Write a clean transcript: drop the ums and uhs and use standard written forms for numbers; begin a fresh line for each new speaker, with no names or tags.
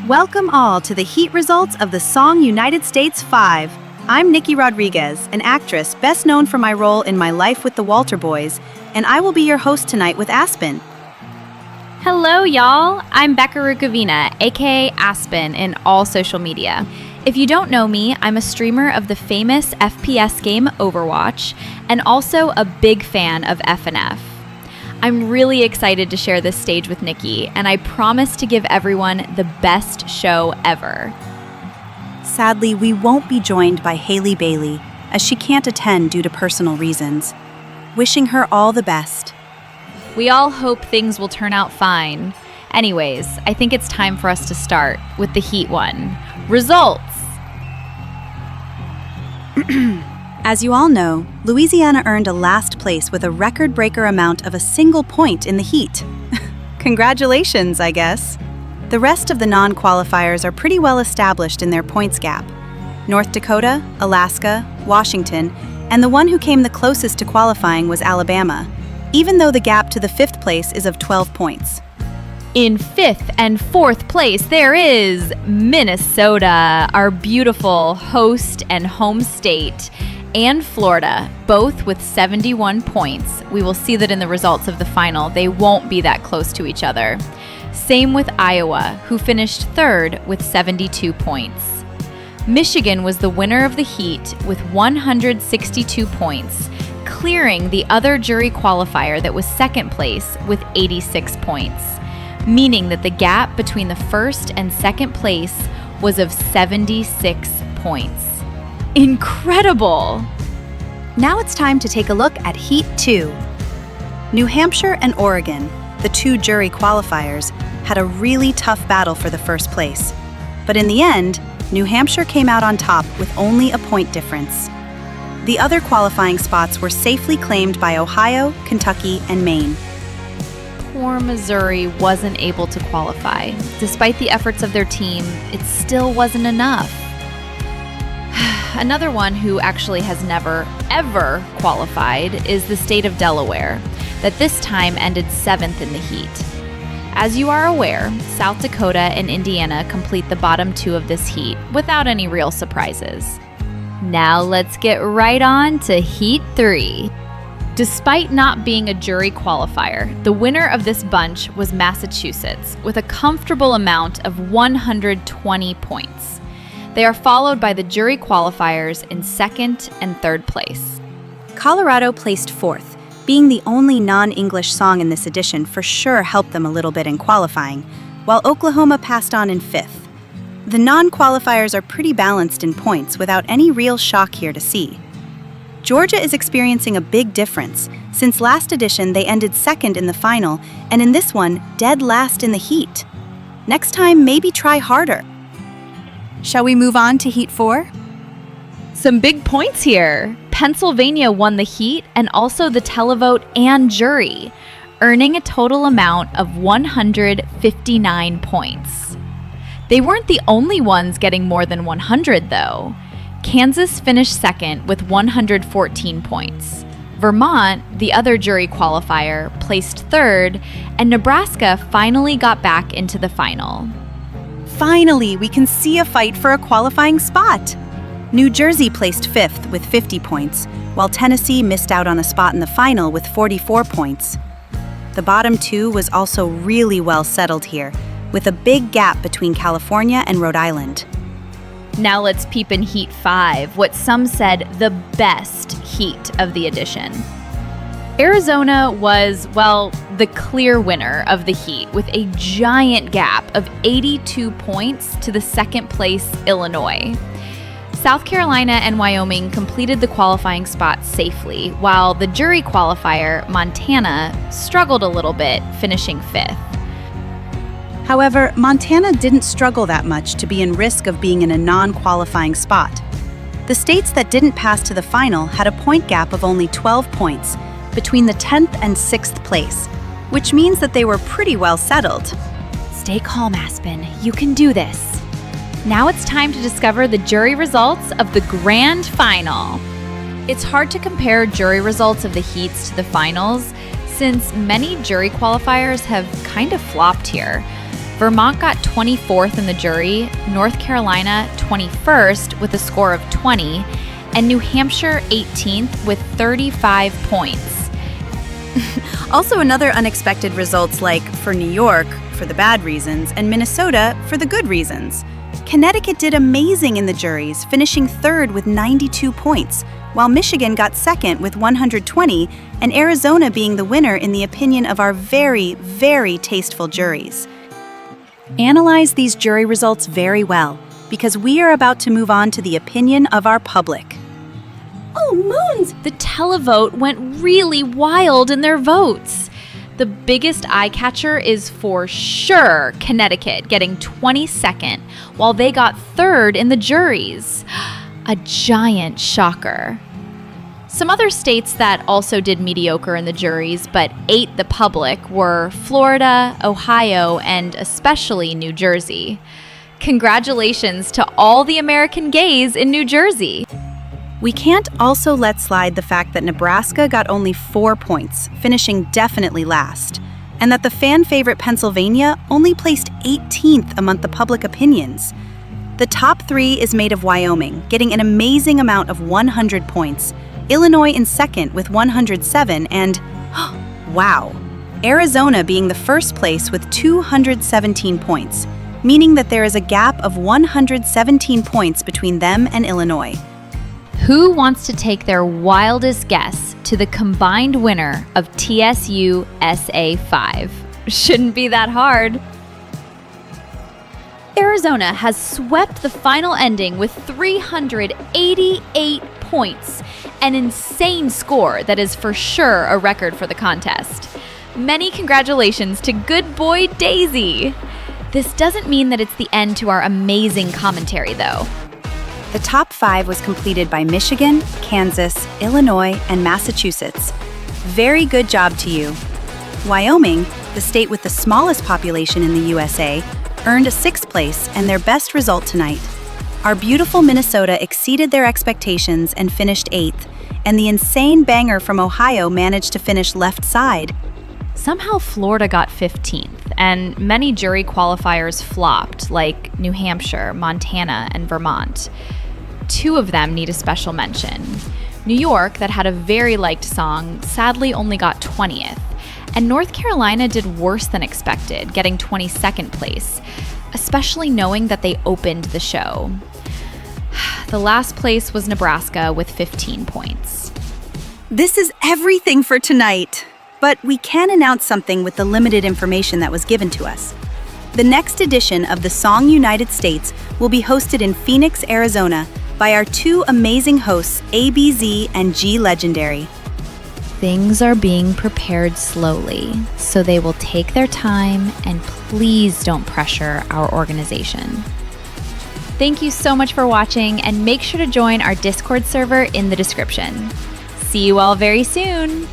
Welcome all to the heat results of the song United States 5. I'm Nikki Rodriguez, an actress best known for my role in My Life with the Walter Boys, and I will be your host tonight with Aspen.
Hello, y'all. I'm Becca Rukavina, aka Aspen, in all social media. If you don't know me, I'm a streamer of the famous FPS game Overwatch, and also a big fan of FNF. I'm really excited to share this stage with Nikki, and I promise to give everyone the best show ever.
Sadly, we won't be joined by Haley Bailey, as she can't attend due to personal reasons. Wishing her all the best.
We all hope things will turn out fine. Anyways, I think it's time for us to start with the Heat 1. Results!
As you all know, Louisiana earned a last place with a record-breaker amount of a single point in the heat. Congratulations, I guess. The rest of the non-qualifiers are pretty well established in their points gap. North Dakota, Alaska, Washington, and the one who came the closest to qualifying was Alabama, even though the gap to the fifth place is of 12 points.
In fifth and fourth place, there is Minnesota, our beautiful host and home state, and Florida, both with 71 points. We will see that in the results of the final. They won't be that close to each other. Same with Iowa, who finished third with 72 points. Michigan was the winner of the heat with 162 points, clearing the other jury qualifier that was second place with 86 points, meaning that the gap between the first and second place was of 76 points. Incredible!
Now it's time to take a look at Heat 2. New Hampshire and Oregon, the two jury qualifiers, had a really tough battle for the first place. But in the end, New Hampshire came out on top with only a point difference. The other qualifying spots were safely claimed by Ohio, Kentucky, and Maine.
Poor Missouri wasn't able to qualify. Despite the efforts of their team, it still wasn't enough. Another one who actually has never, ever qualified is the state of Delaware, that this time ended 7th in the heat. As you are aware, South Dakota and Indiana complete the bottom two of this heat without any real surprises. Now let's get right on to Heat 3. Despite not being a jury qualifier, the winner of this bunch was Massachusetts with a comfortable amount of 120 points. They are followed by the jury qualifiers in second and third place.
Colorado placed fourth. Being the only non-English song in this edition for sure helped them a little bit in qualifying, while Oklahoma passed on in fifth. The non-qualifiers are pretty balanced in points without any real shock here to see. Georgia is experiencing a big difference. Since last edition, they ended second in the final, and in this one, dead last in the heat. Next time, maybe try harder. Shall we move on to Heat 4?
Some big points here. Pennsylvania won the heat and also the televote and jury, earning a total amount of 159 points. They weren't the only ones getting more than 100, though. Kansas finished second with 114 points. Vermont, the other jury qualifier, placed third, and Nebraska finally got back into the final.
Finally, we can see a fight for a qualifying spot. New Jersey placed fifth with 50 points, while Tennessee missed out on a spot in the final with 44 points. The bottom two was also really well settled here, with a big gap between California and Rhode Island.
Now let's peep in Heat 5, what some said the best heat of the edition. Arizona was, well, the clear winner of the heat with a giant gap of 82 points to the second place Illinois. South Carolina and Wyoming completed the qualifying spots safely, while the jury qualifier, Montana, struggled a little bit, finishing fifth.
However, Montana didn't struggle that much to be in risk of being in a non-qualifying spot. The states that didn't pass to the final had a point gap of only 12 points between the 10th and 6th place, which means that they were pretty well settled.
Stay calm, Aspen. You can do this. Now it's time to discover the jury results of the grand final. It's hard to compare jury results of the heats to the finals since many jury qualifiers have kind of flopped here. Vermont got 24th in the jury, North Carolina 21st with a score of 20, and New Hampshire 18th with 35 points.
Also, another unexpected results like for New York, for the bad reasons, and Minnesota for the good reasons. Connecticut did amazing in the juries, finishing third with 92 points, while Michigan got second with 120, and Arizona being the winner in the opinion of our very, very tasteful juries. Analyze these jury results very well, because we are about to move on to the opinion of our public.
Oh, moons! The televote went really wild in their votes. The biggest eye catcher is for sure Connecticut getting 22nd, while they got third in the juries. A giant shocker. Some other states that also did mediocre in the juries but ate the public were Florida, Ohio, and especially New Jersey. Congratulations to all the American gays in New Jersey.
We can't also let slide the fact that Nebraska got only 4 points, finishing definitely last, and that the fan favorite Pennsylvania only placed 18th among the public opinions. The top 3 is made of Wyoming, getting an amazing amount of 100 points, Illinois in second with 107, and, wow, Arizona being the first place with 217 points, meaning that there is a gap of 117 points between them and Illinois.
Who wants to take their wildest guess to the combined winner of TSU SA5? Shouldn't be that hard. Arizona has swept the final ending with 388 points, an insane score that is for sure a record for the contest. Many congratulations to good boy Daisy. This doesn't mean that it's the end to our amazing commentary, though.
The top 5 was completed by Michigan, Kansas, Illinois, and Massachusetts. Very good job to you. Wyoming, the state with the smallest population in the USA, earned a 6th place and their best result tonight. Our beautiful Minnesota exceeded their expectations and finished 8th, and the insane banger from Ohio managed to finish left side.
Somehow Florida got 15th, and many jury qualifiers flopped, like New Hampshire, Montana, and Vermont. 2 of them need a special mention. New York, that had a very liked song, sadly only got 20th, and North Carolina did worse than expected, getting 22nd place, especially knowing that they opened the show. The last place was Nebraska with 15 points.
This is everything for tonight. But we can announce something with the limited information that was given to us. The next edition of the Song United States will be hosted in Phoenix, Arizona by our 2 amazing hosts, ABZ and G Legendary.
Things are being prepared slowly, so they will take their time, and please don't pressure our organization. Thank you so much for watching, and make sure to join our Discord server in the description. See you all very soon!